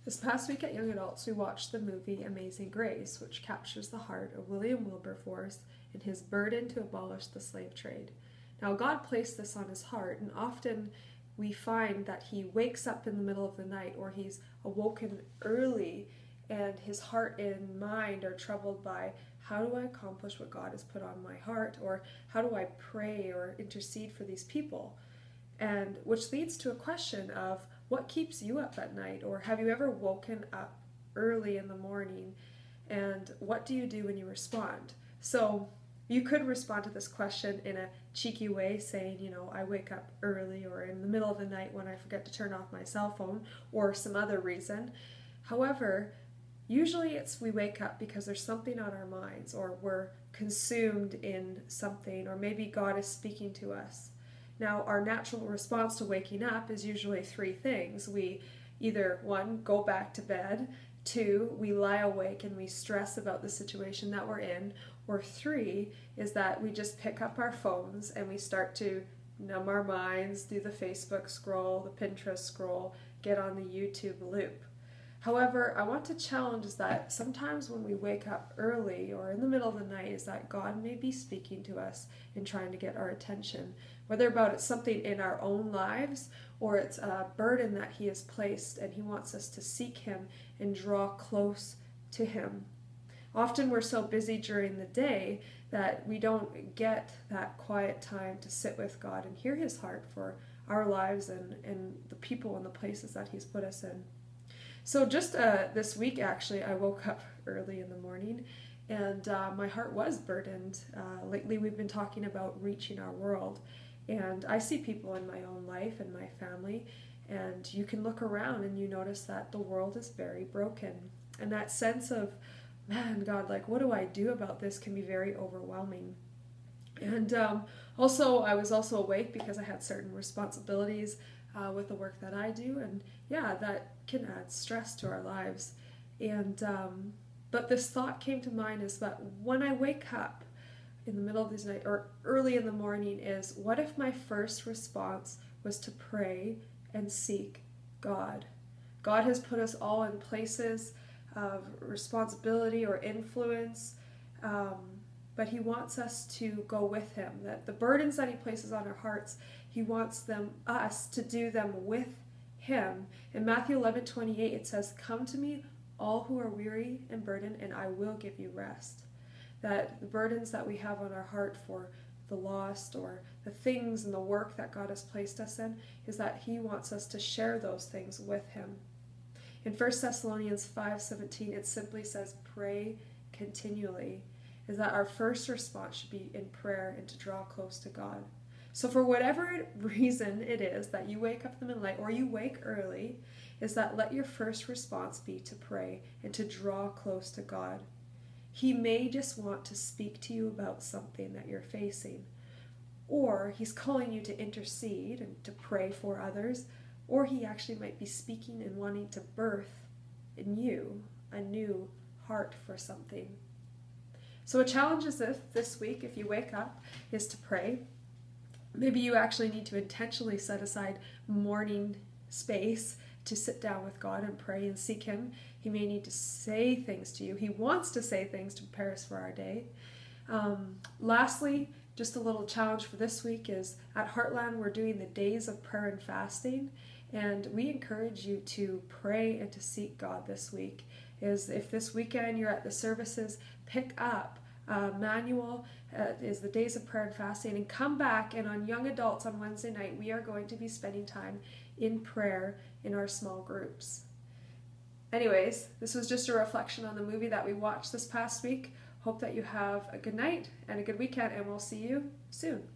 This past week at Young Adults, we watched the movie Amazing Grace, which captures the heart of William Wilberforce and his burden to abolish the slave trade. Now, God placed this on his heart, and often we find that he wakes up in the middle of the night or he's awoken early, and his heart and mind are troubled by how do I accomplish what God has put on my heart, or how do I pray or intercede for these people? And which leads to a question of what keeps you up at night, or have you ever woken up early in the morning, and what do you do when you respond? So you could respond to this question in a cheeky way, saying, I wake up early or in the middle of the night when I forget to turn off my cell phone, or some other reason. However, usually it's we wake up because there's something on our minds, or we're consumed in something, or maybe God is speaking to us. Now, our natural response to waking up is usually three things. We either, one, go back to bed, two, we lie awake and we stress about the situation that we're in, or three, is that we just pick up our phones and we start to numb our minds, do the Facebook scroll, the Pinterest scroll, get on the YouTube loop. However, I want to challenge is that sometimes when we wake up early or in the middle of the night is that God may be speaking to us and trying to get our attention, whether about it's something in our own lives or it's a burden that he has placed and he wants us to seek him and draw close to him. Often we're so busy during the day that we don't get that quiet time to sit with God and hear his heart for our lives and the people and the places that he's put us in. So just this week, actually, I woke up early in the morning and my heart was burdened. Lately, we've been talking about reaching our world. And I see people in my own life and my family, and you can look around and you notice that the world is very broken. And that sense of, man, God, like, what do I do about this can be very overwhelming. And also, I was also awake because I had certain responsibilities with the work that I do, and yeah, that can add stress to our lives. And but this thought came to mind is that when I wake up in the middle of this night or early in the morning is, what if my first response was to pray and seek God? God has put us all in places of responsibility or influence, but he wants us to go with him. That the burdens that he places on our hearts, he wants us to do them with him. In Matthew 11:28 it says, "Come to me, all who are weary and burdened, and I will give you rest." That the burdens that we have on our heart for the lost or the things and the work that God has placed us in is that he wants us to share those things with him. In 1 Thessalonians 5:17 it simply says, "Pray continually," is that our first response should be in prayer and to draw close to God. So for whatever reason it is that you wake up in the middle of the night or you wake early, is that let your first response be to pray and to draw close to God. He may just want to speak to you about something that you're facing, or he's calling you to intercede and to pray for others, or he actually might be speaking and wanting to birth in you a new heart for something. So a challenge is this week, if you wake up, is to pray. Maybe you actually need to intentionally set aside morning space to sit down with God and pray and seek him. He may need to say things to you. He wants to say things to prepare us for our day. Lastly, just a little challenge for this week is at Heartland we're doing the days of prayer and fasting, and we encourage you to pray and to seek God this week. If this weekend you're at the services, pick up manual is the days of prayer and fasting, and come back, and on Young Adults on Wednesday night we are going to be spending time in prayer in our small groups. Anyways, this was just a reflection on the movie that we watched this past week. Hope that you have a good night and a good weekend, and we'll see you soon.